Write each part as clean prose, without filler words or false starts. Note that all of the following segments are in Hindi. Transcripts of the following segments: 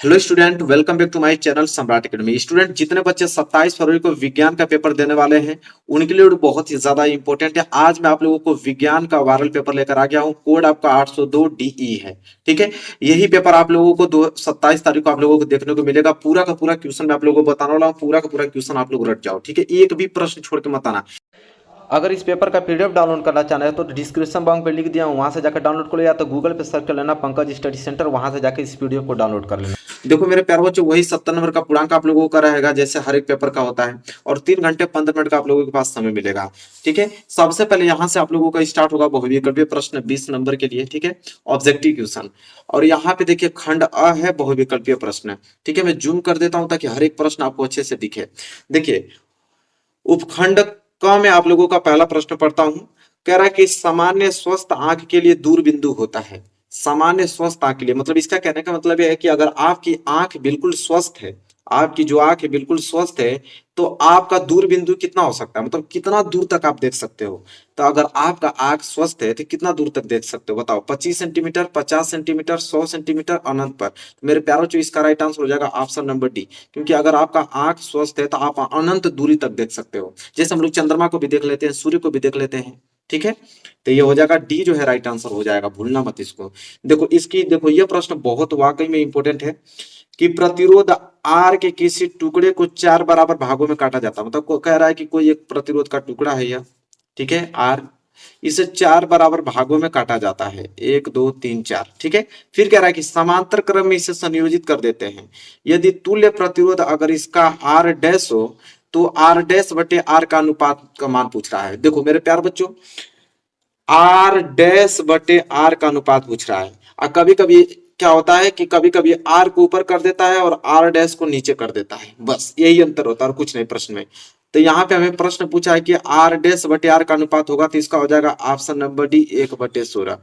Hello student, welcome back to my channel Samrat academy. Student, जितने बच्चे 27 फरवरी को विज्ञान का पेपर देने वाले हैं उनके लिए बहुत ही ज्यादा इंपॉर्टेंट है। आज मैं आप लोगों को विज्ञान का वायरल पेपर लेकर आ गया हूं। कोड आपका 802 डीई है। ठीक है, यही पेपर आप लोगों को 27 तारीख को आप लोगों को देखने को मिलेगा। पूरा का पूरा क्वेश्चन मैं आप लोगों को बताने वाला हूँ। पूरा का पूरा क्वेश्चन आप लोग रट जाओ। ठीक है, एक भी प्रश्न छोड़ के मत आना। अगर इस पेपर का पीडीएफ डाउनलोड करना चाहते हैं तो डिस्क्रिप्शन बॉक्स पे लिख दिया हूँ, वहां से जाकर डाउनलोड कर लो, या तो गूगल पे सर्च कर लेना पंकज स्टडी सेंटर, वहां से जाकर इस पीडीएफ को डाउनलोड कर लेना। देखो मेरे प्यारे बच्चों, वही 70 नंबर का पूर्णांक आप लोगों का रहेगा जैसे हर एक पेपर का होता है, और 3 घंटे 15 मिनट का आप लोगों के पास समय मिलेगा। ठीक है, सबसे पहले यहाँ से आप लोगों का स्टार्ट होगा बहुविकल्पीय प्रश्न 20 नंबर के लिए। ठीक है, ऑब्जेक्टिव क्वेश्चन। और यहाँ पे देखिए खंड अ है बहुविकल्पीय प्रश्न। ठीक है, मैं जूम कर देता हूं ताकि हर एक प्रश्न आपको अच्छे से दिखे। देखिए उपखंड क में आप लोगों का पहला प्रश्न पढ़ता हूं। कह रहा है कि सामान्य स्वस्थ आंख के लिए दूर बिंदु होता है। सामान्य स्वस्थ आंख के लिए मतलब इसका कहने का मतलब यह है कि अगर आपकी आंख बिल्कुल स्वस्थ है, आपकी जो आंख है बिल्कुल स्वस्थ है, तो आपका दूर बिंदु कितना हो सकता है, मतलब कितना दूर तक आप देख सकते हो। तो अगर आपका आंख स्वस्थ है तो कितना दूर तक देख सकते हो बताओ? 25 सेंटीमीटर, 50 सेंटीमीटर, 100 सेंटीमीटर, अनंत पर। तो मेरे प्यारों जो इसका राइट आंसर हो जाएगा ऑप्शन नंबर डी, क्योंकि अगर आपका आंख स्वस्थ है तो आप अनंत दूरी तक देख सकते हो। जैसे हम लोग चंद्रमा को भी देख लेते हैं, सूर्य को भी देख लेते हैं। ठीक है, तो ये हो जाएगा डी जो है राइट आंसर हो जाएगा, भूलना मत इसको। देखो इसकी, देखो ये प्रश्न बहुत वाकई में इंपॉर्टेंट है कि प्रतिरोध आर के किसी टुकड़े को 4 बराबर भागों में काटा जाता है। मतलब कह रहा है कि कोई एक प्रतिरोध का टुकड़ा है यह, ठीक है आर, इसे 4 बराबर भागों में काटा जाता है, 1 2 3 4। ठीक है, फिर कह रहा है कि समांतर क्रम में इसे संयोजित कर देते हैं। यदि तुल्य प्रतिरोध अगर इसका आर डैश हो तो आर डैश बटे आर का अनुपात का मान पूछ रहा है। देखो मेरे प्यार बच्चों, आर डैश बटे आर का अनुपात पूछ रहा है। और कभी कभी क्या होता है कि कभी कभी आर को ऊपर कर देता है और आर डैश को नीचे कर देता है, बस यही अंतर होता है और कुछ नहीं प्रश्न में। तो यहाँ पे हमें प्रश्न पूछा है कि आर डैश बटे आर का अनुपात होगा, तो इसका हो जाएगा ऑप्शन नंबर डी 1/16।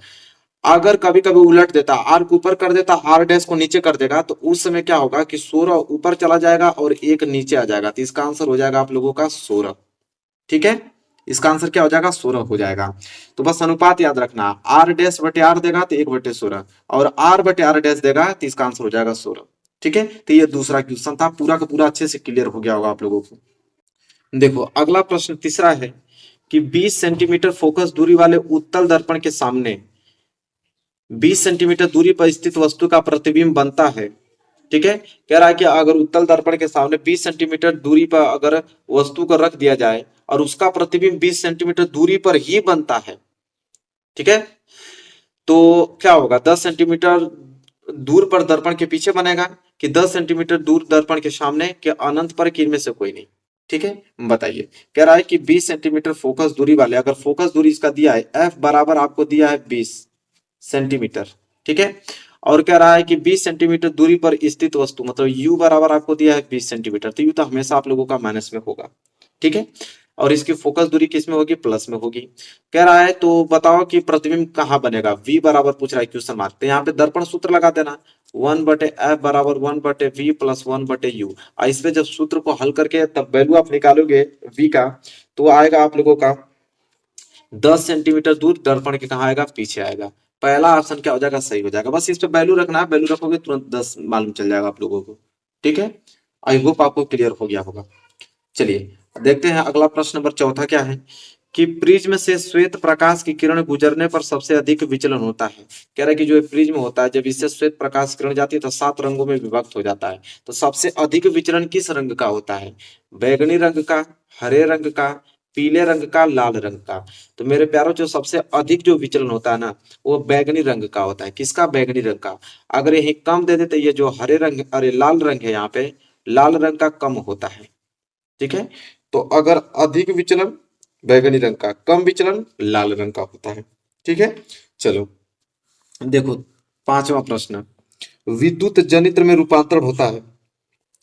अगर कभी कभी उलट देता, आर को ऊपर कर देता, आर डैश को नीचे कर देगा, तो उस समय क्या होगा कि 16 ऊपर चला जाएगा और 1 नीचे आ जाएगा। तो इसका आंसर हो जाएगा आप लोगों का 16। ठीक है, इसका आंसर क्या हो जाएगा? 16 हो जाएगा। तो बस अनुपात याद रखना, आर डैश बटे आर देगा तो 1/16, और आर बटे आर डैश देगा तो इसका आंसर हो जाएगा 16। ठीक है, तो ये दूसरा क्वेश्चन था, पूरा का पूरा अच्छे से क्लियर हो गया होगा आप लोगों को। देखो अगला प्रश्न तीसरा है कि 20 सेंटीमीटर फोकस दूरी वाले उत्तल दर्पण के सामने 20 सेंटीमीटर दूरी पर स्थित वस्तु का प्रतिबिंब बनता है। ठीक है, कह रहा है कि अगर उत्तल दर्पण के सामने 20 सेंटीमीटर दूरी पर अगर वस्तु को रख दिया जाए और उसका प्रतिबिंब 20 सेंटीमीटर दूरी पर ही बनता है, ठीक है, तो क्या होगा? 10 सेंटीमीटर दूर पर दर्पण के पीछे बनेगा कि 10 सेंटीमीटर दूर दर्पण के सामने के अनंत पर, कि इनमें से कोई नहीं? ठीक है, बताइए। कह रहा है कि 20 सेंटीमीटर फोकस दूरी वाले, अगर फोकस दूरी इसका दिया है एफ बराबर आपको दिया है 20 सेंटीमीटर। ठीक है, और कह रहा है कि 20 सेंटीमीटर दूरी पर स्थित वस्तु, मतलब यू बराबर आपको दिया है 20 सेंटीमीटर, तो यू तो हमेशा आप लोगों का माइनस में होगा। ठीक है, और इसकी फोकस दूरी किस में होगी? प्लस में होगी। कह रहा है तो बताओ कि प्रतिबिंब कहाँ बनेगा? वी बराबर पूछ रहा है क्वेश्चन मार्क, तो यहाँ पे दर्पण सूत्र लगा देना, 1/f बराबर 1/v प्लस 1/u। इस पे जब सूत्र को हल करके तब वैल्यू आप निकालोगे वी का, तो आएगा आप लोगों का 10 सेंटीमीटर दूर दर्पण के कहा आएगा? पीछे आएगा। पहला ऑप्शन क्या हो जाएगा? सही हो जाएगा। बस इस पे वैल्यू रखना है, वैल्यू रखोगे तुरंत 10 मालूम चल जाएगा आप लोगों को। ठीक है, आई होप आपको क्लियर हो गया होगा। चलिए देखते हैं अगला प्रश्न नंबर चौथा क्या है कि प्रिज्म से श्वेत प्रकाश की किरण गुजरने पर सबसे अधिक विचलन होता है। कह रहा है कि जो प्रिज्म होता है, जब इससे श्वेत प्रकाश किरण जाती है तो 7 रंगों में विभक्त हो जाता है। तो सबसे अधिक विचलन किस रंग का होता है? बैगनी रंग का, हरे रंग का, पीले रंग का, लाल रंग का? तो मेरे प्यारों जो सबसे अधिक जो विचलन होता है ना, वो बैगनी रंग का होता है। किसका? बैगनी रंग का। अगर यही कम दे देते, ये जो हरे रंग, अरे लाल रंग है, यहाँ पे लाल रंग का कम होता है। ठीक है, तो अगर अधिक विचलन बैगनी रंग का, कम विचलन लाल रंग का होता है। ठीक है, चलो देखो पांचवा प्रश्न, विद्युत जनित्र में रूपांतरण होता है।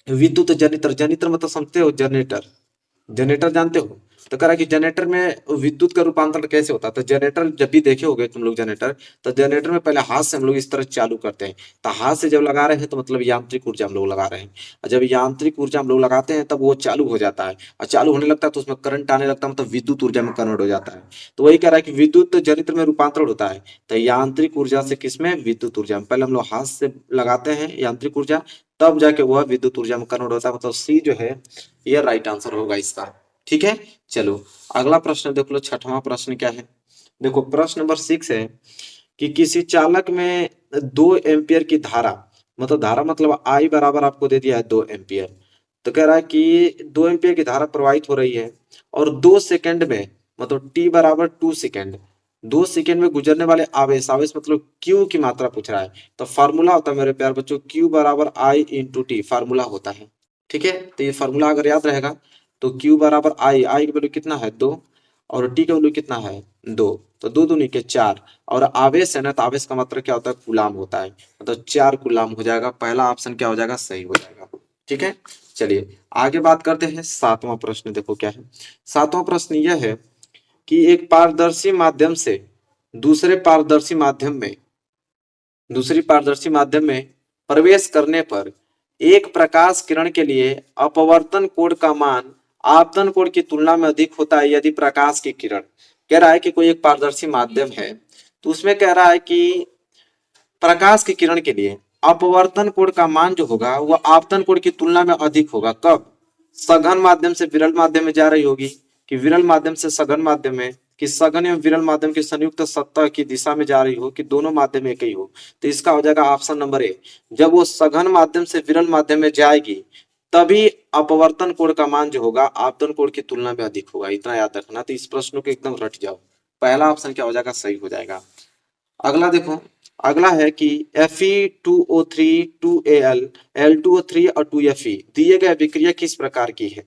विद्युत जनित्र, जनित्र मतलब समझते हो? जनरेटर, जनरेटर जानते हो? तो कह रहा है कि जनरेटर में विद्युत का रूपांतरण कैसे होता है। तो जनरेटर जब भी देखे होगे तुम लोग जनरेटर, तो जनरेटर में पहले हाथ से हम लोग इस तरह चालू करते हैं। तो हाथ से जब लगा रहे हैं तो मतलब यांत्रिक ऊर्जा हम लोग लगा रहे हैं, और जब यांत्रिक ऊर्जा हम लोग लगाते हैं तब वो चालू हो जाता है, और चालू होने लगता है तो उसमें करंट आने लगता है, मतलब विद्युत ऊर्जा में कन्वर्ट हो जाता है। तो वही कह रहा है कि विद्युत जनरेटर में रूपांतरण होता है तो यांत्रिक ऊर्जा से किसमें, विद्युत ऊर्जा में। पहले हम लोग हाथ से लगाते हैं यांत्रिक ऊर्जा, तब जाके वह विद्युत ऊर्जा में कन्वर्ट होता है, मतलब सी जो है यह राइट आंसर होगा इसका। ठीक है, चलो अगला प्रश्न देख लो। छठवां प्रश्न क्या है, देखो प्रश्न नंबर 6 है कि किसी चालक में 2 एम्पियर की धारा, मतलब धारा मतलब आई बराबर आपको दे दिया है 2 एम्पियर। तो कह रहा है कि 2 एम्पियर की धारा प्रवाहित हो रही है और 2 सेकंड में, मतलब टी बराबर 2 सेकंड, 2 सेकंड में गुजरने वाले आवेश, आवेश मतलब क्यू की मात्रा पूछ रहा है। तो फार्मूला होता है मेरे प्यार बच्चों, क्यू बराबर आई इंटू टी, फार्मूला होता है। ठीक है, तो ये फार्मूला अगर याद रहेगा तो क्यू बराबर आई, आई की वैल्यू कितना है 2, और टी का वैल्यू कितना है 2, तो 2 दूनी के 4, और आवेश है ना, तो आवेश का मतलब क्या होता है, गुलाम होता है, मतलब 4 गुलाम हो जाएगा। पहला ऑप्शन क्या हो जाएगा, सही हो जाएगा। ठीक है, चलिए आगे बात करते हैं। 7वां प्रश्न देखो क्या है। 7वां प्रश्न यह है कि एक पारदर्शी माध्यम से दूसरे पारदर्शी माध्यम में दूसरी पारदर्शी माध्यम में प्रवेश करने पर एक प्रकाश किरण के लिए अपवर्तन कोण का मान आपतन कोण की तुलना में अधिक होता है यदि प्रकाश की किरण, कह रहा है कि कोई एक पारदर्शी माध्यम है तो उसमें कह रहा है कि प्रकाश की किरण के लिए अपवर्तन कोण का मान जो होगा वह आपतन कोण की तुलना में अधिक होगा। कब, सघन माध्यम से विरल माध्यम में जा रही होगी, कि विरल माध्यम से सघन माध्यम में, कि सघन एवं विरल माध्यम की संयुक्त सतह की दिशा में जा रही हो, कि दोनों माध्यम एक ही हो। तो इसका हो जाएगा ऑप्शन नंबर ए, जब वो सघन माध्यम से विरल माध्यम में जाएगी तभी अपवर्तन कोण का मान जो होगा आपतन कोण की तुलना में अधिक होगा। इतना याद रखना। तो इस प्रश्न को एकदम रट जाओ, पहला ऑप्शन क्या हो जाएगा, सही हो जाएगा। अगला देखो, अगला है कि Fe2O3 2Al L2O3 और 2Fe दिए गए अभिक्रिया किस प्रकार की है।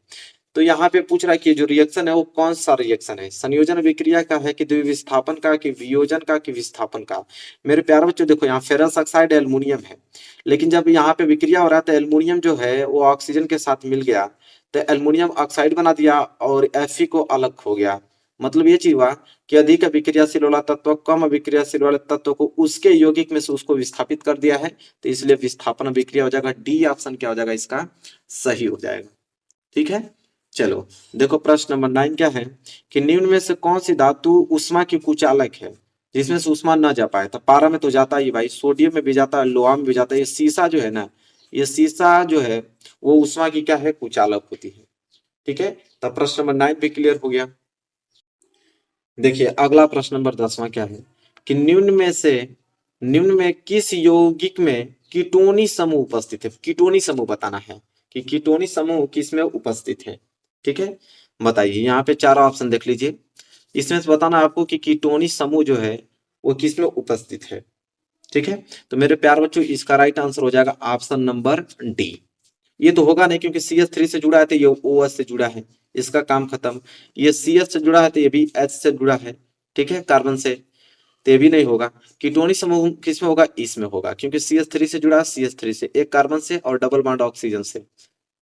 तो यहाँ पे पूछ रहा है कि जो रिएक्शन है वो कौन सा रिएक्शन है, संयोजन अभिक्रिया का है कि द्विविस्थापन का, कि वियोजन का, कि विस्थापन का। मेरे प्यारे बच्चों देखो यहाँ फेरस ऑक्साइड एल्युमिनियम है, लेकिन जब यहाँ पे विक्रिया हो रहा है तो एल्युमिनियम जो है वो ऑक्सीजन के साथ मिल गया तो एल्युमिनियम ऑक्साइड बना दिया और Fe को अलग हो गया। मतलब ये चीज हुआ कि अधिक अभिक्रियाशील वाला तत्व कम अभिक्रियाशील वाले तत्व को उसके यौगिक में से उसको विस्थापित कर दिया है, तो इसलिए विस्थापन अभिक्रिया हो जाएगा। डी ऑप्शन क्या हो जाएगा इसका, सही हो जाएगा। ठीक है, चलो देखो प्रश्न नंबर 9 क्या है कि निम्न में से कौन सी धातु उष्मा की कुचालक है, जिसमें से उष्मा न जा पाए। तो पारा में तो जाता ही भाई, सोडियम में भी जाता है, लोहा में भी जाता है। ये सीसा जो है ना, ये सीसा जो है वो उष्मा की क्या है, कुचालक होती है। ठीक है, तो प्रश्न नंबर 9 भी क्लियर हो गया। देखिए अगला प्रश्न नंबर 10वां क्या है कि निम्न में किस यौगिक में कीटोनी समूह उपस्थित है। कीटोनी समूह बताना है कि कीटोनी समूह किस में उपस्थित है। ठीक है, बताइए। यहाँ पे 4 ऑप्शन देख लीजिए, इसमें से बताना आपको कि कीटोनी समूह जो है वो किस में उपस्थित है। ठीक है, तो मेरे प्यार बच्चों इसका राइट आंसर हो जाएगा ऑप्शन नंबर डी। ये तो होगा नहीं क्योंकि CH3 से जुड़ा है तो ये OH से जुड़ा है, इसका काम खत्म। ये CH से जुड़ा है तो ये भी H से जुड़ा है, ठीक है, कार्बन से, तो ये भी नहीं होगा। कीटोनी समूह किस में होगा, इसमें होगा, क्योंकि CH3 से जुड़ा है, CH3 से, एक कार्बन से और डबल बॉन्ड ऑक्सीजन से।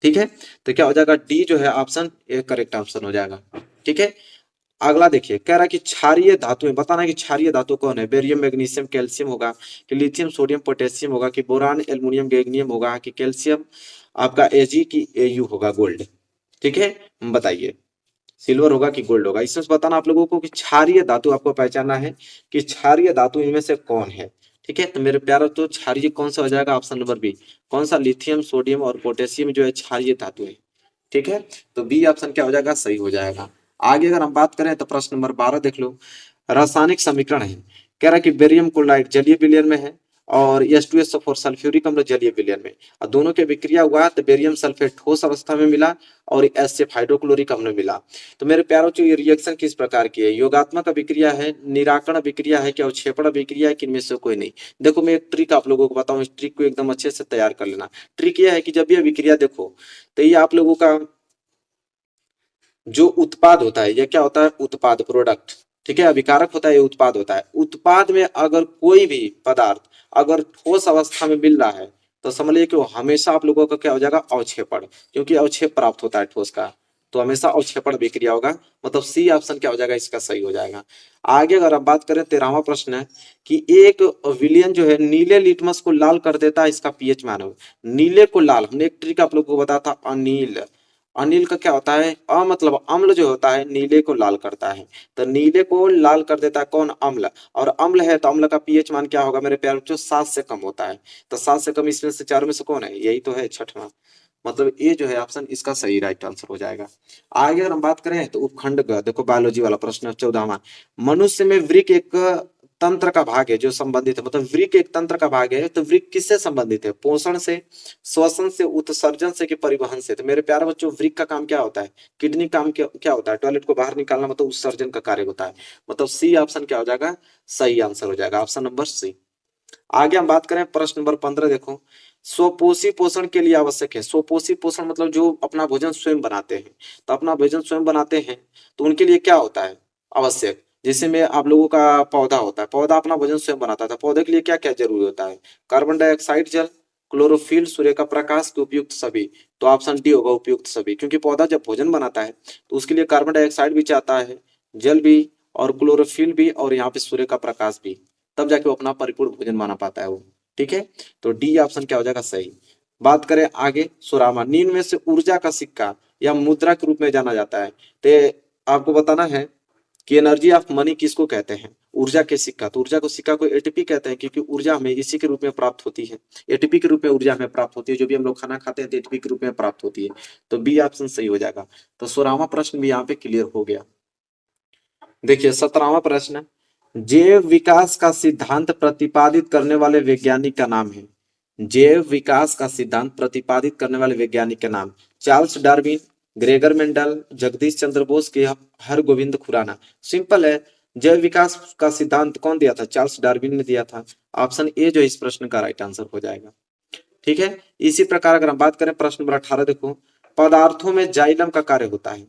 ठीक है, तो क्या हो जाएगा, डी जो है ऑप्शन ए करेक्ट ऑप्शन हो जाएगा। ठीक है, अगला देखिए कह रहा है कि क्षारीय धातुएं बताना है कि क्षारीय धातु कौन है। बेरियम मैग्नीशियम कैल्शियम होगा, कि लिथियम सोडियम पोटेशियम होगा, कि बोरान एल्युमिनियम गैंगनियम होगा, कि कैल्शियम आपका Ag की Au होगा गोल्ड। ठीक है, बताइए सिल्वर होगा कि गोल्ड होगा। इसमें बताना आप लोगों को कि क्षारीय धातु आपको पहचानना है कि क्षारीय धातु इनमें से कौन है। ठीक है, तो मेरे प्यारो तो क्षारीय कौन सा हो जाएगा, ऑप्शन नंबर बी, कौन सा, लिथियम सोडियम और पोटेशियम जो है क्षारीय धातु है। ठीक है, तो बी ऑप्शन क्या हो जाएगा, सही हो जाएगा। आगे अगर हम बात करें तो प्रश्न नंबर 12 देख लो, रासायनिक समीकरण है। कह रहा है कि बेरियम क्लोराइड जलीय विलयन में है और H2SO4 सल्फ्यूरिक अम्ल जलीय विलयन में, और दोनों के विक्रिया हुआ तो बेरियम सल्फेट ठोस अवस्था में मिला और HCF हाइड्रोक्लोरिक अम्ल मिला। तो मेरे प्यारों जो ये रिएक्शन किस प्रकार की है, योगात्मक अभिक्रिया है, निराकरण अभिक्रिया है, क्या अवक्षेपण अभिक्रिया है, कि इनमें से कोई नहीं। देखो मैं एक ट्रिक आप लोगों को बताऊं, इस ट्रिक को एकदम अच्छे से तैयार कर लेना। ट्रिक यह है कि जब ये अभिक्रिया देखो तो ये आप लोगों का जो उत्पाद होता है, यह क्या होता है, उत्पाद, प्रोडक्ट। ठीक है, अभिकारक होता है, ये उत्पाद होता है। उत्पाद में अगर कोई भी पदार्थ अगर ठोस अवस्था में मिल रहा है तो समझ लीजिए कि वो हमेशा आप लोगों का क्या हो जाएगा, अवक्षेपण, क्योंकि अवक्षेप प्राप्त होता है ठोस का। तो हमेशा अवक्षेपण विक्रिया होगा, मतलब सी ऑप्शन क्या हो जाएगा इसका सही हो जाएगा। आगे अगर हम बात करें 13वां प्रश्न है कि एक विलियन जो है नीले लिटमस को लाल कर देता है, इसका पीएच मान हो। नीले को लाल, हमने एक ट्रिक आप लोग को बताया था अनिल, अनिल का क्या होता है मतलब अम्ल जो होता है नीले को लाल करता है, तो नीले को लाल कर देता है कौन, अम्ल, और अम्ल है तो अम्ल का पीएच मान क्या होगा मेरे प्यारे बच्चों, 7 से कम होता है। तो 7 से कम इसमें से चार में से कौन है, यही तो है छठवां, मतलब ये जो है ऑप्शन इसका सही राइट आंसर हो जाएगा। आगे अगर हम बात करें तो उपखंड ग, देखो बायोलॉजी वाला प्रश्न 14वां, मनुष्य में वृक्क एक तंत्र का भाग है जो संबंधित है, मतलब वृक्क एक तंत्र का भाग है, तो वृक्क किससे संबंधित है, पोषण से, श्वसन से, उत्सर्जन से कि परिवहन से। तो मेरे प्यारे बच्चों वृक्क का काम क्या होता है, किडनी काम क्या होता है, टॉयलेट को बाहर निकालना, मतलब उत्सर्जन का कार्य होता है, मतलब सी ऑप्शन क्या हो जाएगा, सही आंसर हो जाएगा, ऑप्शन नंबर सी। आगे हम बात करें प्रश्न नंबर 15, देखो स्वपोषी पोषण के लिए आवश्यक है, स्वपोषी पोषण मतलब जो अपना भोजन स्वयं बनाते हैं, तो अपना भोजन स्वयं बनाते हैं तो उनके लिए क्या होता है आवश्यक, जैसे में आप लोगों का पौधा होता है, पौधा अपना भोजन स्वयं बनाता था, पौधे के लिए क्या क्या जरूरी होता है, कार्बन डाइऑक्साइड, जल, क्लोरोफिल, सूर्य का प्रकाश के उपयुक्त सभी। तो ऑप्शन डी होगा उपयुक्त सभी, क्योंकि पौधा जब भोजन बनाता है तो उसके लिए कार्बन डाइऑक्साइड भी चाहता है, जल भी, और क्लोरोफिल भी, और यहाँ पे सूर्य का प्रकाश भी, तब जाके वो अपना परिपूर्ण भोजन बना पाता है वो। ठीक है, तो डी ऑप्शन क्या हो जाएगा सही। बात करें आगे 16वां, निम्न में से ऊर्जा का सिक्का या मुद्रा के रूप में जाना जाता है, तो आपको बताना है कि एनर्जी ऑफ मनी किसको कहते हैं, ऊर्जा के सिक्का, तो ऊर्जा को सिक्का को एटीपी कहते हैं, क्योंकि ऊर्जा हमें इसी के रूप में प्राप्त होती है, एटीपी के रूप में ऊर्जा हमें प्राप्त होती है, जो भी हम लोग खाना खाते हैं तो एटीपी के रूप में प्राप्त होती है, तो बी ऑप्शन सही हो जाएगा। तो 16वां प्रश्न भी यहाँ पे क्लियर हो गया। देखिए 17वां प्रश्न, जैव विकास का सिद्धांत प्रतिपादित करने वाले वैज्ञानिक का नाम है, जैव विकास का सिद्धांत प्रतिपादित करने वाले वैज्ञानिक का नाम, Charles Darwin, Gregor Mendel, Jagdish Chandra Bose के हरगोविंद खुराना। सिंपल है, जैव विकास का सिद्धांत कौन दिया था, चार्ल्स डार्विन ने दिया था, ऑप्शन ए जो इस प्रश्न का राइट आंसर हो जाएगा। ठीक है, इसी प्रकार अगर हम बात करें प्रश्न नंबर 18, देखो पदार्थों में जाइलम का कार्य होता है।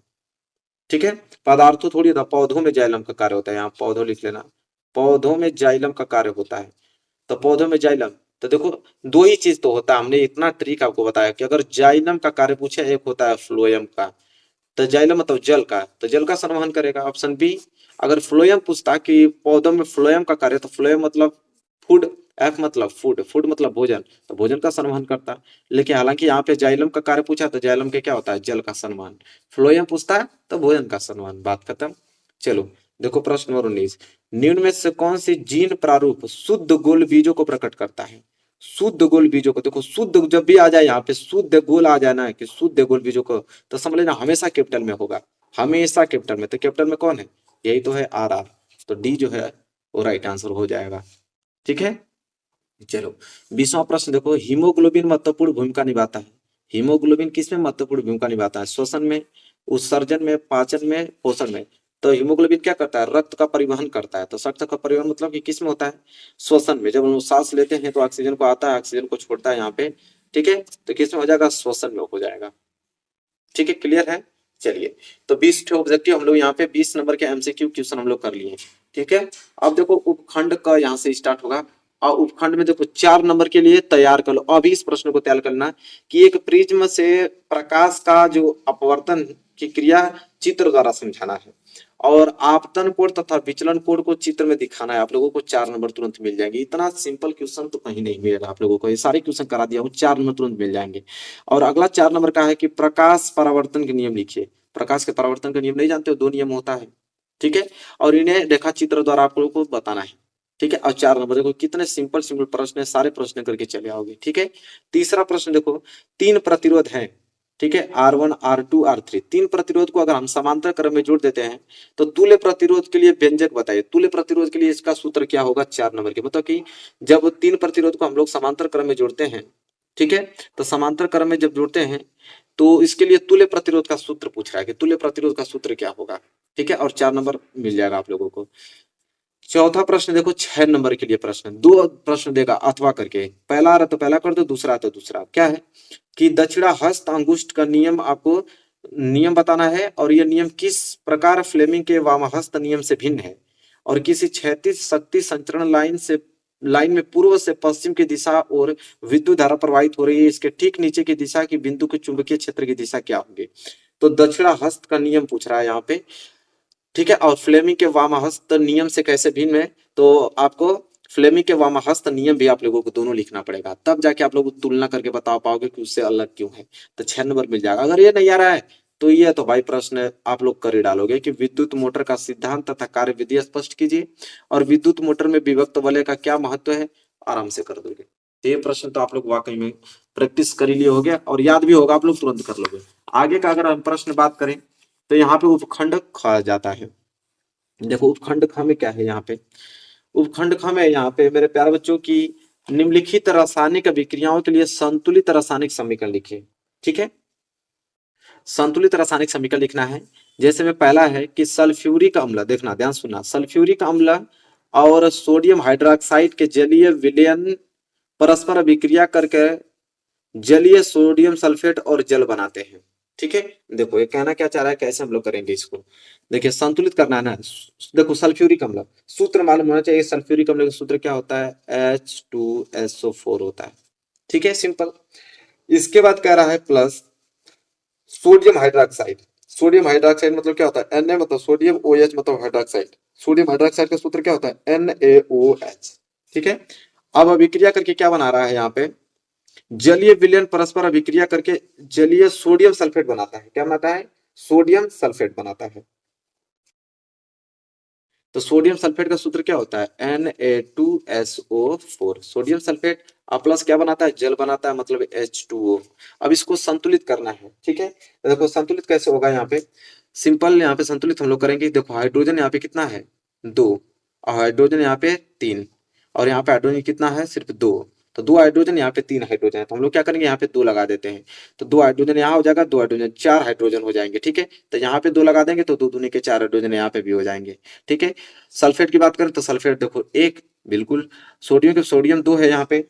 ठीक है, पदार्थों थोड़ी होता, पौधों में जाइलम का कार्य होता है, यहाँ पौधों लिख लेना, पौधों में जाइलम का कार्य होता है। तो पौधों में जाइलम, तो देखो दो ही चीज तो होता है, हमने इतना ट्रिक आपको बताया कि अगर जाइलम का कार्य पूछे, एक होता है फ्लोएम का, तो जाइलम मतलब जल का, तो जल का संवहन करेगा, ऑप्शन बी। अगर फ्लोएम पूछता कि पौधों में फ्लोएम का कार्य, तो फ्लोएम मतलब फूड, एफ मतलब फूड, फूड मतलब भोजन, तो भोजन का संवहन करता। लेकिन हालांकि यहाँ पे जाइलम का कार्य पूछा तो जाइलम के क्या होता है, जल का संवहन, फ्लोएम पूछता है तो भोजन का संवहन, बात खत्म। चलो देखो प्रश्न नंबर 19, निम्न में से कौन सी जीन प्रारूप शुद्ध गोल बीजों को प्रकट करता है, शुद्ध गोल बीजों को, देखो शुद्ध जब भी आ जाए यहाँ पे, शुद्ध गोल आ जाना है कि शुद्ध गोल बीजों को, तो समझ लेना हमेशा कैपिटल में होगा, हमेशा कैपिटल में, तो कैपिटल में कौन है, यही तो है आर आर, तो डी जो है वो राइट आंसर हो जाएगा। ठीक है, चलो 20वां प्रश्न देखो, हीमोग्लोबिन महत्वपूर्ण भूमिका निभाता है, हीमोग्लोबिन किसमें महत्वपूर्ण भूमिका निभाता है, श्वसन में, उत्सर्जन में, पाचन में, पोषण में। तो हीमोग्लोबिन क्या करता है, रक्त का परिवहन करता है, तो रक्त का परिवहन मतलब कि किस में होता है, श्वसन में, जब हम सांस लेते हैं तो ऑक्सीजन को आता है, ऑक्सीजन को छोड़ता है यहाँ पे। ठीक है, तो किस में हो जाएगा, श्वसन में हो जाएगा। ठीक है, क्लियर है। चलिए, तो 20 ऑब्जेक्टिव हम लोग यहाँ पे 20 नंबर के एमसीक्यू क्वेश्चन हम लोग कर लिए। ठीक है, अब देखो उपखंड का यहाँ से स्टार्ट होगा, और उपखंड में देखो 4 नंबर के लिए तैयार कर लो। अभी इस प्रश्न को तैयार करना कि एक प्रिज्म से प्रकाश का जो अपवर्तन की क्रिया चित्र द्वारा समझाना है, और आपतन कोण तथा विचलन कोण को चित्र में दिखाना है। आप लोगों को 4 नंबर तुरंत मिल जाएंगे, इतना सिंपल क्वेश्चन तो कहीं नहीं मिलेगा आप लोगों को, ये सारे क्वेश्चन करा दिया हूँ, 4 नंबर तुरंत मिल जाएंगे। और अगला 4 नंबर का है कि प्रकाश परावर्तन के नियम लिखिए। प्रकाश के परावर्तन का नियम नहीं जानते हो, 2 नियम होता है। ठीक है, और इन्हें रेखा चित्र द्वारा आप लोगों को बताना है। ठीक है, और 4 नंबर देखो कितने सिंपल सिंपल प्रश्न है, सारे प्रश्न करके चले आओगे। ठीक है, तीसरा प्रश्न देखो, 3 प्रतिरोध है। ठीक है, R1 R2 R3, 3 प्रतिरोध को अगर हम समांतर क्रम में जोड़ देते हैं तो तुल्य प्रतिरोध के लिए व्यंजक बताइए। तुल्य प्रतिरोध के लिए इसका सूत्र क्या होगा, 4 नंबर के, मतलब कि जब 3 प्रतिरोध को हम लोग समांतर क्रम में जोड़ते हैं, ठीक है, तो समांतर क्रम में जब जोड़ते हैं तो इसके लिए तुल्य प्रतिरोध का सूत्र पूछ रहा है कि तुल्य प्रतिरोध का सूत्र क्या होगा। ठीक है, और 4 नंबर मिल जाएगा आप लोगों को। चौथा प्रश्न देखो 6 नंबर के लिए प्रश्न, 2 प्रश्न देगा अथवा करके, पहला आ रहा तो पहला कर दो, दूसरा आ तो दूसरा। क्या है कि दक्षिणा हस्त अंगुष्ठ का नियम आपको नियम बताना है, और यह नियम किस प्रकार फ्लेमिंग के वामहस्त नियम से भिन्न है, और किसी क्षैतिज शक्ति संचरण लाइन में पूर्व से पश्चिम की दिशा और विद्युत धारा प्रवाहित हो रही है, इसके ठीक नीचे की दिशा की बिंदु के चुंबकीय क्षेत्र की दिशा क्या होगी। तो दक्षिणाहस्त का नियम पूछ रहा है यहाँ पे, ठीक है। और फ्लेमिंग के वामहस्त नियम से कैसे भिन्न है, तो आपको फ्लेमिंग के वामहस्त नियम भी आप लोगों को दोनों लिखना पड़ेगा, तब जाके आप लोग तुलना करके बता पाओगे कि उससे अलग क्यों है। तो 6 नंबर मिल जाएगा। अगर ये नहीं आ रहा है तो ये तो भाई प्रश्न आप लोग कर ही डालोगे कि विद्युत मोटर का सिद्धांत तथा कार्य विधि स्पष्ट कीजिए और विद्युत मोटर में विभक्त वलय का क्या महत्व है, आराम से कर दोगे। तो ये प्रश्न तो आप लोग वाकई में प्रैक्टिस कर ही लिए होगे और याद भी होगा, आप लोग तुरंत कर लोगे। आगे का अगर हम प्रश्न बात करें तो यहाँ पे उपखंड खा जाता है। देखो उपखंड ख में क्या है, यहाँ पे उपखंड ख में यहाँ पे मेरे प्यारे बच्चों की निम्नलिखित रासायनिक अभिक्रियाओं के लिए संतुलित रासायनिक समीकरण लिखिए, ठीक है। संतुलित रासायनिक समीकरण लिखना है। जैसे में पहला है कि सल्फ्यूरिक अम्ल, देखना ध्यान सुनना, सल्फ्यूरिक अम्ल और सोडियम हाइड्रोक्साइड के जलीय विलयन परस्पर अभिक्रिया करके जलीय सोडियम सल्फेट और जल बनाते हैं, ठीक है। देखो ये कहना क्या चाह रहा है, कैसे हम लोग करेंगे इसको, देखिए संतुलित करना है ना। देखो सल्फ्यूरिक अम्ल सूत्र मालूम होना चाहिए, सल्फ्यूरिक अम्ल का सूत्र क्या होता है, H2SO4 होता है, ठीक है, सिंपल। इसके बाद कह रहा है plus sodium hydroxide. Sodium hydroxide मतलब क्या होता है, Na मतलब सोडियम, OH मतलब हाइड्रोक्साइड। सोडियम हाइड्रोक्साइड का सूत्र क्या होता है, NaOH, ठीक है। अब अभिक्रिया करके क्या बना रहा है यहाँ पे, जलीय विलयन परस्पर अभिक्रिया करके जलीय सोडियम सल्फेट बनाता है। क्या बनाता है, सोडियम सल्फेट बनाता है। तो सोडियम सल्फेट का सूत्र क्या होता है, Na2SO4, सोडियम सल्फेट। प्लस क्या बनाता है, जल बनाता है, मतलब H2O। अब इसको संतुलित करना है, ठीक है। तो देखो संतुलित कैसे होगा, यहाँ पे सिंपल, यहाँ पे संतुलित हम लोग करेंगे। देखो हाइड्रोजन यहाँ पे कितना है, 2, और हाइड्रोजन यहाँ पे 3, और यहाँ पे हाइड्रोजन कितना है, सिर्फ 2। तो 2 हाइड्रोजन, यहाँ पे 3 हाइड्रोजन है, तो हम लोग क्या करेंगे, यहाँ पे 2 लगा देते हैं। तो 2 हाइड्रोजन यहाँ हो जाएगा, 2 हाइड्रोजन 4 हाइड्रोजन हो जाएंगे, ठीक है। तो यहाँ पे 2 लगा देंगे तो 2 दूनी के 4 हाइड्रोजन यहाँ पे भी हो जाएंगे, ठीक है। सल्फेट की बात करें तो सल्फेट देखो 1, बिल्कुल। सोडियम के सोडियम 2 है यहाँ पे,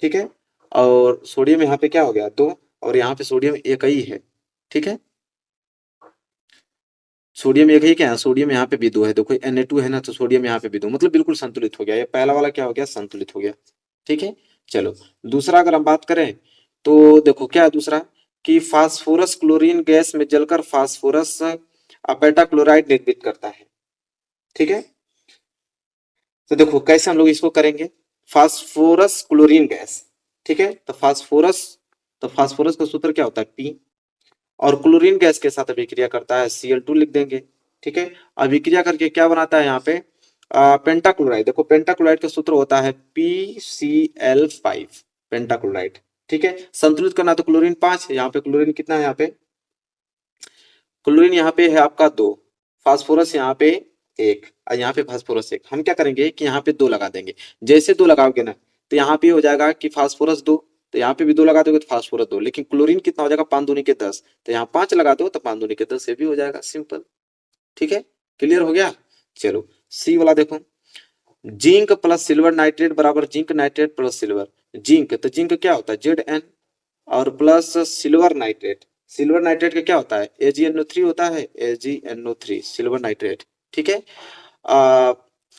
ठीक है। और सोडियम यहाँ पे क्या हो गया, 2, और यहाँ पे सोडियम एक ही है, ठीक है। सोडियम एक ही क्या है, सोडियम यहाँ पे भी 2 है, देखो Na2 है ना, तो सोडियम यहाँ पे भी 2, मतलब बिल्कुल संतुलित हो गया। ये पहला वाला क्या हो गया, संतुलित हो गया, ठीक है। चलो दूसरा अगर हम बात करें तो देखो क्या है दूसरा, कि फास्फोरस क्लोरीन गैस में जलकर फास्फोरस बेटा क्लोराइड निर्मित करता है, ठीक है। तो देखो कैसे हम लोग इसको करेंगे, फास्फोरस क्लोरीन गैस, ठीक है। तो फास्फोरस का सूत्र क्या होता है, P, और क्लोरीन गैस के साथ अभिक्रिया करता है, Cl2 लिख देंगे, ठीक है। अभिक्रिया करके क्या बनाता है यहाँ पे, पेंटाक्लोराइड। देखो पेंटाक्लोराइड का सूत्र होता है PCl5, पेंटाक्लोराइड, ठीक है। संतुलित करना तो क्लोरीन 5 है, यहाँ पे क्लोरीन कितना है, यहाँ पे क्लोरीन यहाँ पे है आपका 2, फास्फोरस यहाँ पे 1, और यहाँ पे फास्फोरस 1। हम क्या करेंगे कि यहाँ पे 2 लगा देंगे। जैसे 2 लगाओगे ना तो यहाँ पे हो जाएगा कि फास्फोरस 2, तो यहाँ पे भी 2 लगा दोगे तो फास्फोरस 2, लेकिन क्लोरीन कितना हो जाएगा, 5 दूनी के 10, तो यहाँ 5 लगा दो तो 5 दूनी के 10 ये भी हो जाएगा, सिंपल, ठीक है। क्लियर हो गया। चलो सी वाला देखो, जिंक प्लस सिल्वर नाइट्रेट बराबर zinc nitrate plus silver. Zinc तो जिंक क्या होता है, Zn, और plus silver nitrate, silver nitrate का क्या होता है, AgNO3 होता है, AgNO3 सिल्वर नाइट्रेट, ठीक है।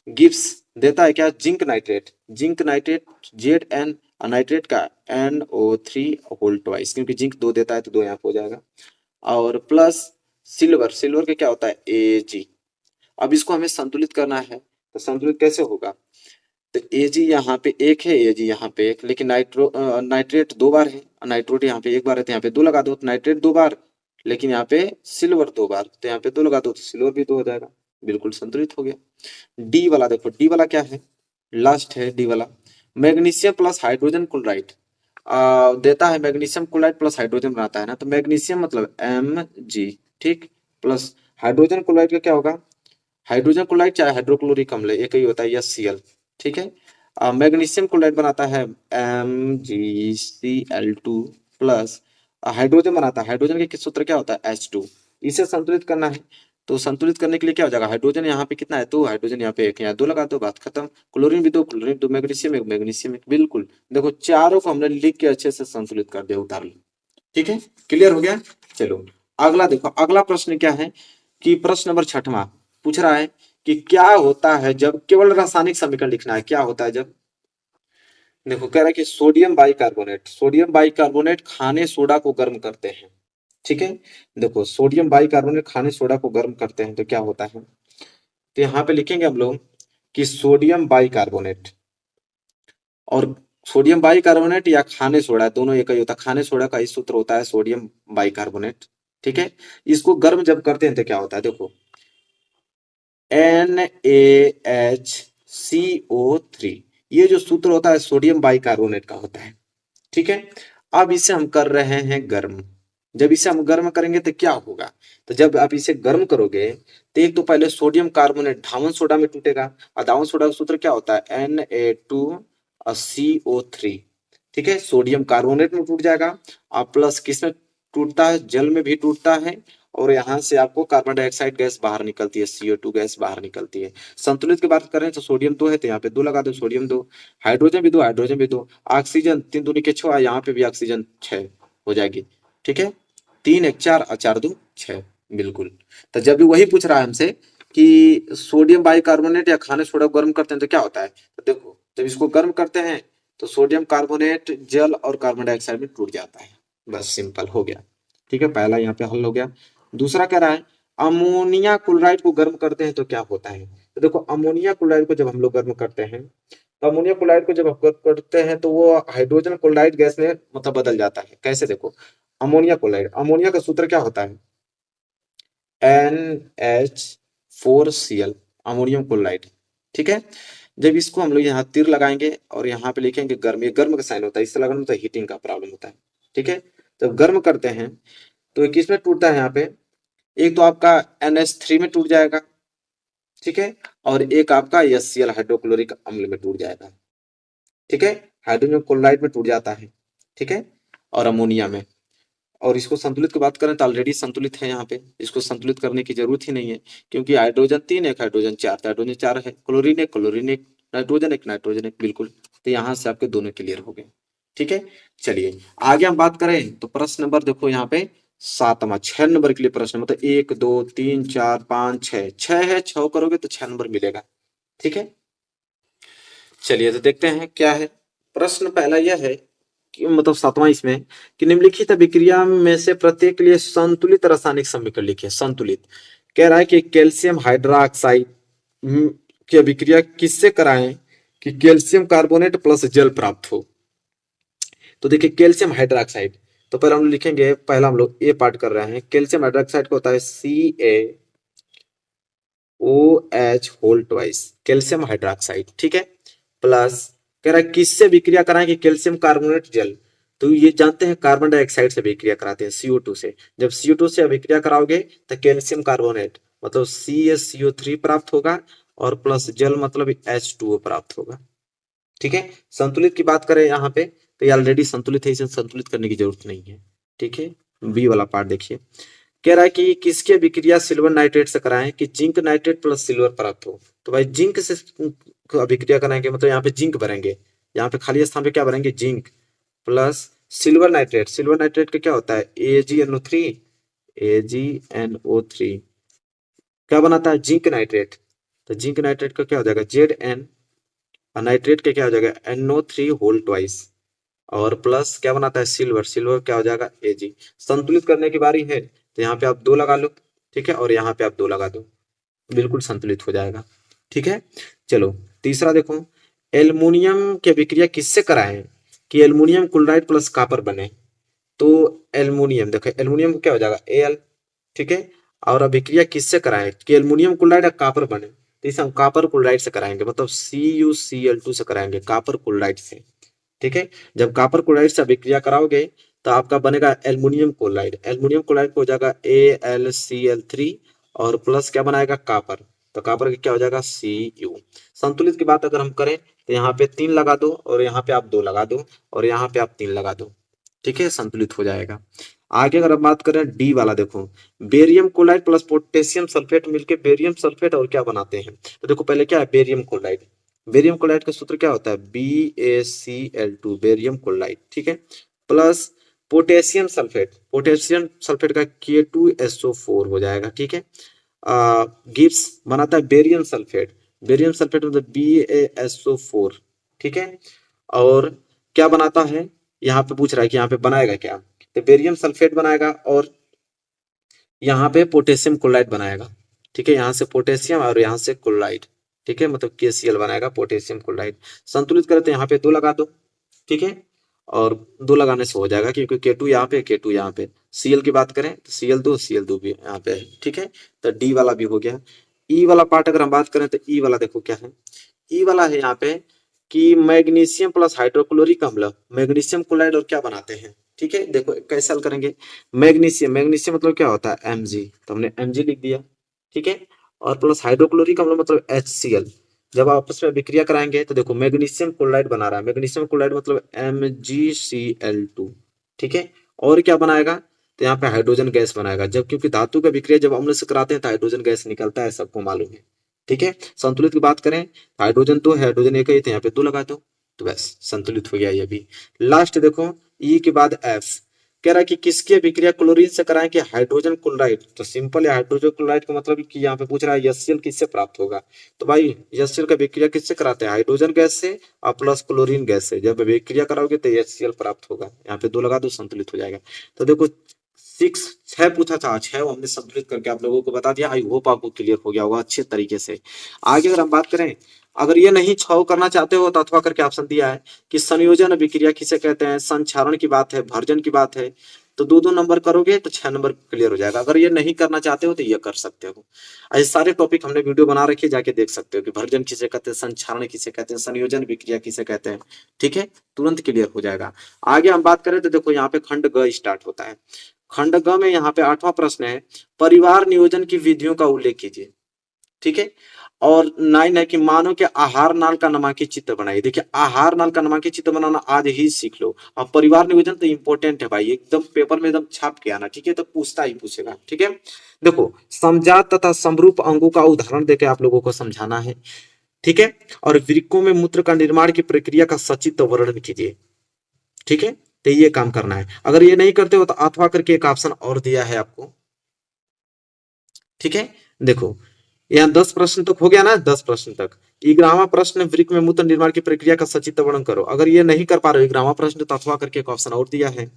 गिब्स देता है क्या, zinc nitrate, zinc nitrate Zn, nitrate का NO3 होल ट्वाइस, क्योंकि जिंक 2 देता है तो 2 यहाँ पे हो जाएगा, और प्लस सिल्वर, सिल्वर का क्या होता है, Ag। अब इसको हमें संतुलित करना है, तो संतुलित कैसे होगा, तो Ag यहाँ पे 1 है, Ag यहाँ पे 1, लेकिन नाइट्रेट 2 बार है, नाइट्रोट यहाँ पे 1 बार है, तो यहाँ पे 2 लगा दो तो नाइट्रेट 2 बार, लेकिन यहाँ पे सिल्वर 2 बार, तो यहाँ पे 2 लगा दो तो सिल्वर भी 2 हो जाएगा, बिल्कुल संतुलित हो गया। डी वाला देखो, डी वाला क्या है, लास्ट है डी वाला, मैग्नीशियम प्लस हाइड्रोजन क्लोराइड देता है, मैग्नीशियम क्लोराइड प्लस हाइड्रोजन बनाता है ना, तो मैग्नीशियम मतलब Mg, ठीक, प्लस हाइड्रोजन क्लोराइड का क्या होगा, हाइड्रोजन क्लोराइड चाहे हाइड्रोक्लोरिक अम्ल एक ही होता है, या Cl, ठीक है। मैग्नीशियम क्लोराइड बनाता है MgCl2 प्लस हाइड्रोजन बनाता है, हाइड्रोजन के सूत्र क्या होता है, H2। इसे संतुलित करना है, तो संतुलित करने के लिए क्या हो जाएगा, हाइड्रोजन यहाँ पे कितना है, 2 हाइड्रोजन यहाँ पे 1, यहाँ 2 लगा दो, बात खत्म। क्लोरीन भी 2, क्लोरीन 2, मैग्नीशियम 1, मैग्नीशियम 1, बिल्कुल। देखो चारों को हमने लिख के अच्छे से संतुलित कर दिया, उतार लो, ठीक है, क्लियर हो गया। चलो अगला देखो, अगला प्रश्न क्या है कि प्रश्न नंबर 6वां पूछ रहा है कि क्या होता है जब, केवल रासायनिक समीकरण लिखना है, क्या होता है जब, देखो कह रहा है कि सोडियम बाइकार्बोनेट, सोडियम बाइकार्बोनेट खाने सोडा को गर्म करते हैं, ठीक है। देखो सोडियम बाइकार्बोनेट खाने सोडा को गर्म करते हैं तो क्या होता है, तो यहाँ पे लिखेंगे हम लोग कि सोडियम बाइकार्बोनेट, और सोडियम बाइकार्बोनेट या खाने सोडा दोनों एक ही होता है। खाने सोडा का ही सूत्र होता है सोडियम बाइकार्बोनेट। ठीक है। इसको गर्म जब करते हैं तो क्या होता है, देखो NaHCO3, ये जो सूत्र होता है सोडियम बाइकार्बोनेट का होता है। ठीक है। अब इसे हम कर रहे हैं गर्म। जब इसे हम गर्म करेंगे तो क्या होगा, तो जब आप इसे गर्म करोगे तो एक तो पहले सोडियम कार्बोनेट धावन सोडा में टूटेगा, और धावन सोडा का सूत्र क्या होता है Na2CO3। ठीक है, सोडियम कार्बोनेट में टूट जाएगा, और प्लस किस में टूटता है, जल में भी टूटता है, और यहाँ से आपको कार्बन डाइऑक्साइड गैस बाहर निकलती है, CO2 गैस बाहर निकलती है। संतुलित की बात करें तो सोडियम 2 है तो यहाँ पे 2 लगा दो, सोडियम 2। हाइड्रोजन भी 2, हाइड्रोजन भी 2। ऑक्सीजन 3 दूनी के 6, यहाँ पे भी ऑक्सीजन 6 हो जाएगी। ठीक है, 3 1 4 और 4 2 6, बिल्कुल। तो जब भी वही पूछ रहा है हमसे कि सोडियम बाइकार्बोनेट या खाने सोडा को गर्म करते हैं तो क्या होता है, तो देखो जब इसको गर्म करते हैं तो सोडियम कार्बोनेट जल और कार्बन डाइऑक्साइड में टूट जाता है। बस सिंपल हो गया। ठीक है, पहला यहाँ पे हल हो गया। दूसरा कह रहा है अमोनिया क्लोराइड को गर्म करते हैं तो क्या होता है, तो देखो अमोनिया क्लोराइड को जब हम लोग गर्म करते हैं, तो अमोनिया क्लोराइड को जब हम गर्म करते हैं तो वो हाइड्रोजन क्लोराइड गैस में मतलब बदल जाता है। कैसे, देखो अमोनिया क्लोराइड, अमोनिया का सूत्र क्या होता है NH4Cl, अमोनियम क्लोराइड। ठीक है, जब इसको हम लोग यहाँ तीर लगाएंगे और यहाँ पे लिखेंगे गर्म, ये गर्म का साइन होता है, इससे लगाना तो हीटिंग का प्रॉब्लम होता है। ठीक है, जब गर्म करते हैं तो ये किस में टूटता है, यहाँ पे एक तो आपका NH3 में टूट जाएगा। ठीक है, और एक आपका HCl हाइड्रोक्लोरिक अम्ल में टूट जाएगा। ठीक है, हाइड्रोजन क्लोराइड में टूट जाता है। ठीक है, और अमोनिया में। और इसको संतुलित की बात करें तो ऑलरेडी संतुलित है, यहाँ पे इसको संतुलित करने की जरूरत ही नहीं है, क्योंकि हाइड्रोजन 3 एक हाइड्रोजन 4, तो हाइड्रोजन 4 है, क्लोरीन एक नाइट्रोजन एक, बिल्कुल। तो यहाँ से आपके दोनों क्लियर हो गए। ठीक है, चलिए आगे हम बात करें तो प्रश्न नंबर देखो यहाँ पे 7वां, 6 नंबर के लिए प्रश्न, मतलब 1 2 3 4 5 6, 6 है, 6 करोगे तो 6 नंबर मिलेगा। ठीक है, चलिए तो देखते हैं क्या है। प्रश्न पहला यह है कि मतलब 7वां इसमें कि निम्नलिखित अभिक्रिया में से प्रत्येक के लिए संतुलित रासायनिक समीकरण लिखिए। संतुलित कह रहा है कि कैल्शियम हाइड्रोक्साइड की अभिक्रिया किससे कराएं कि कैल्शियम कार्बोनेट प्लस जल प्राप्त हो। तो देखिए कैल्शियम हाइड्रोक्साइड, तो पहले हम लोग लिखेंगे, पहला हम लोग ए पार्ट कर रहे हैं। कैल्शियम हाइड्रोक्साइड को होता है CaOH whole twice, calcium hydroxide. ठीक है, प्लस कह रहा है किससे विक्रिया कराएं कि कैल्शियम कार्बोनेट जल, तो ये जानते हैं कार्बन डाइऑक्साइड से विक्रिया कराते हैं, CO2 से। जब CO2 से अभिक्रिया कराओगे तो कैल्शियम कार्बोनेट मतलब CaCO3 प्राप्त होगा, और प्लस जल मतलब H2O प्राप्त होगा। ठीक है, संतुलित की बात करें यहाँ पे तो ये ऑलरेडी संतुलित है, इसे संतुलित करने की जरूरत नहीं है। ठीक है, बी वाला पार्ट देखिए, कह रहा है कि किसकी अभिक्रिया सिल्वर नाइट्रेट से कराएं कि जिंक नाइट्रेट प्लस सिल्वर प्राप्त हो। तो भाई जिंक से अभिक्रिया कराएंगे, मतलब यहाँ पे जिंक भरेंगे, यहाँ पे खाली स्थान पे क्या भरेंगे, zinc plus silver nitrate. Silver nitrate का क्या होता है AgNO3, AgNO3 क्या बनाता है, जिंक नाइट्रेट। तो जिंक नाइट्रेट का क्या हो जाएगा Zn, और नाइट्रेट का क्या हो जाएगा NO3 होल ट्वाइस, और प्लस क्या बनाता है सिल्वर, सिल्वर क्या हो जाएगा Ag। संतुलित करने की बारी है तो यहाँ पे आप 2 लगा लो। ठीक है, और यहाँ पे आप 2 लगा दो, बिल्कुल संतुलित हो जाएगा। ठीक है, चलो तीसरा देखो, एल्युमिनियम की अभिक्रिया किससे कराएं कि एल्युमिनियम क्लोराइड प्लस कॉपर बने। तो एल्युमिनियम देखो, एल्युमिनियम क्या हो जाएगा Al। ठीक है, और अभिक्रिया किससे कराएं कि एल्युमिनियम क्लोराइड और कॉपर बने, तो इसे हम कॉपर क्लोराइड से कराएंगे, मतलब CuCl2 से कराएंगे, कॉपर क्लोराइड से। ठीक है, जब कॉपर क्लोराइड से अभिक्रिया कराओगे तो आपका बनेगा एल्युमिनियम क्लोराइड, एल्युमिनियम क्लोराइड को हो जाएगा AlCl3, और प्लस क्या बनाएगा कॉपर, तो कॉपर का क्या हो जाएगा Cu। संतुलित की बात अगर हम करें तो यहाँ पे 3 लगा दो, और यहाँ पे आप 2 लगा दो, और यहाँ पे आप 3 लगा दो। ठीक है, संतुलित हो जाएगा। आगे अगर हम बात करें डी वाला, देखो barium chloride plus potassium sulphate मिलके बेरियम सल्फेट और क्या बनाते हैं, तो देखो पहले क्या है बेरियम क्लोराइड, बेरियम क्लोराइड का सूत्र क्या होता है BaCl2, बेरियम क्लोराइड। ठीक है, plus potassium sulphate, potassium sulphate का K2SO4 हो जाएगा। ठीक है, गिब्स बनाता है बेरियम सल्फेट, बेरियम सल्फेट मतलब BaSO4। ठीक है, और क्या बनाता है, यहाँ पे पूछ रहा है कि यहाँ पे बनाएगा क्या, तो बेरियम सल्फेट बनाएगा, और यहाँ पे पोटेशियम क्लोराइड बनाएगा, ठीक है, यहाँ से पोटेशियम और यहाँ से क्लोराइड, ठीक है, मतलब KCl बनाएगा पोटेशियम क्लोराइड। संतुलित करें तो यहाँ पे 2 लगा दो, ठीक है, और 2 लगाने से हो जाएगा क्योंकि K2 यहाँ पे K2 यहाँ पे। Cl की बात करें तो Cl2 भी यहाँ पे है, ठीक है, तो D वाला भी हो गया। E वाला पार्ट अगर हम बात करें तो E वाला देखो क्या है, E वाला है यहाँ पे कि मैग्नीशियम प्लस हाइड्रोक्लोरिक अम्ल मैग्नीशियम क्लोराइड और क्या बनाते हैं, ठीक है। देखो कैसे हल करेंगे, मैग्नीशियम मैग्नीशियम मतलब क्या होता है Mg, तो हमने Mg लिख दिया, ठीक है, और प्लस हाइड्रोक्लोरिक अम्ल मतलब HCl। जब आपस में विक्रिया कराएंगे तो देखो मैग्नीशियम क्लोराइड बना रहा है, मैग्नीशियम क्लोराइड मतलब MgCl2, ठीक है, और क्या बनाएगा तो यहाँ पे हाइड्रोजन गैस बनाएगा। जब क्योंकि धातु का विक्रिया जब अम्ल से कराते हैं तो हाइड्रोजन गैस निकलता है, सबको मालूम है, ठीक है। संतुलित की बात करें, हाइड्रोजन 2 है, हाइड्रोजन 1 है, तो यहाँ पे 2 लगा दो, तो बस संतुलित हो गया ये भी। लास्ट देखो E के बाद F, कह रहा है कि किसकी विक्रिया क्लोरीन से कराएं कि हाइड्रोजन क्लोराइड, तो सिंपल है, हाइड्रोजन क्लोराइड का मतलब कि यहाँ पे पूछ रहा है HCl किससे प्राप्त होगा, तो भाई HCl का विक्रिया किससे कराते हैं, हाइड्रोजन गैस से और प्लस क्लोरीन गैस से। जब विक्रिया कराओगे तो HCl प्राप्त होगा, यहाँ पे 2 लगा दो, संतुलित हो जाएगा। तो देखो 6 पूछा था, 6 हमने संतुलित करके आप लोगों को बता दिया। आई होप आपको क्लियर हो गया होगा अच्छे तरीके से। आगे अगर हम बात करें, अगर ये नहीं 6 करना चाहते हो तो अथवा करके ऑप्शन दिया है कि संयोजन विक्रिया किसे कहते हैं, संक्षारण की बात है, भर्जन की बात है, तो 2-2 नंबर करोगे तो 6 नंबर क्लियर हो जाएगा। अगर ये नहीं करना चाहते हो तो ये कर सकते हो। ऐसे सारे टॉपिक हमने वीडियो बना रखी है, जाके देख सकते हो कि भर्जन किसे कहते हैं, संक्षारण किसे कहते हैं, संयोजन विक्रिया किसे कहते हैं, ठीक है, तुरंत क्लियर हो जाएगा। आगे हम बात करें तो देखो यहाँ पे खंड ग स्टार्ट होता है। खंड ग में यहाँ पे 8वां प्रश्न है, परिवार नियोजन की विधियों का उल्लेख कीजिए, ठीक है। और 9 है कि मानव के आहार नाल का नामांकित चित्र बनाइए। देखिए आहार नाल का नामांकित चित्र बनाना आज ही सीख लो। अब परिवार नियोजन तो इंपॉर्टेंट है भाई, एकदम पेपर में एकदम छाप के आना, ठीक है, तो पूछता ही पूछेगा, ठीक है। देखो समजात तथा समरूप अंगों का उदाहरण देके आप लोगों को समझाना है, ठीक है, और वृक्कों में मूत्र का निर्माण की प्रक्रिया का सचित्र वर्णन कीजिए, ठीक है, तो ये काम करना है। अगर ये नहीं करते हो तो अथवा करके एक ऑप्शन और दिया है आपको, ठीक है। देखो यहाँ 10 प्रश्न तक हो गया ना, 10 प्रश्न तक। 11वां प्रश्न, वृक्क में मूत्र निर्माण की प्रक्रिया का सचित्र वर्णन करो। अगर ये नहीं कर पा रहे हो 11वां प्रश्न, तो अथवा करके एक ऑप्शन और दिया है,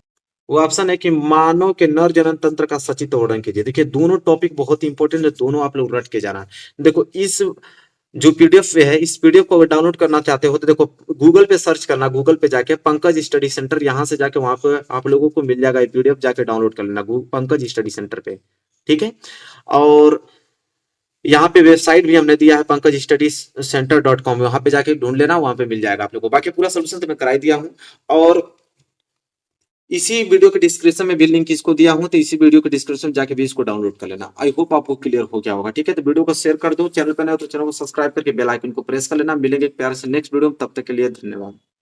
वो ऑप्शन है कि मानव के नर जनन तंत्र का सचित्र वर्णन कीजिए। देखिए दोनों टॉपिक बहुत इंपॉर्टेंट है, दोनों आप लोग रट के जाना। देखो इस जो पीडीएफ है, इस पीडीएफ को अगर डाउनलोड करना चाहते हो तो देखो गूगल पे सर्च करना, गूगल पे जाके पंकज स्टडी सेंटर, यहाँ से जाके वहां पे आप लोगों को मिल जाएगा, पीडीएफ जाके डाउनलोड कर लेना पंकज स्टडी सेंटर पे, ठीक है। और यहाँ पे वेबसाइट भी हमने दिया है pankajstudycenter.com, वहां पे जाके ढूंढ लेना, वहां पे मिल जाएगा आप लोगों को। बाकी पूरा सोल्यूशन तो मैं करा ही दिया हूँ, और इसी वीडियो के डिस्क्रिप्शन में भी लिंक इसको दिया हूं, तो इसी वीडियो के डिस्क्रिप्शन में जाके भी इसको डाउनलोड कर लेना। आई होप आपको क्लियर हो गया होगा, ठीक है। तो वीडियो को शेयर कर दो, चैनल पर नए हो तो चैनल को सब्सक्राइब करके बेल आइकन को प्रेस कर लेना। मिलेंगे एक प्यारे से नेक्स्ट वीडियो में, तब तक के लिए धन्यवाद।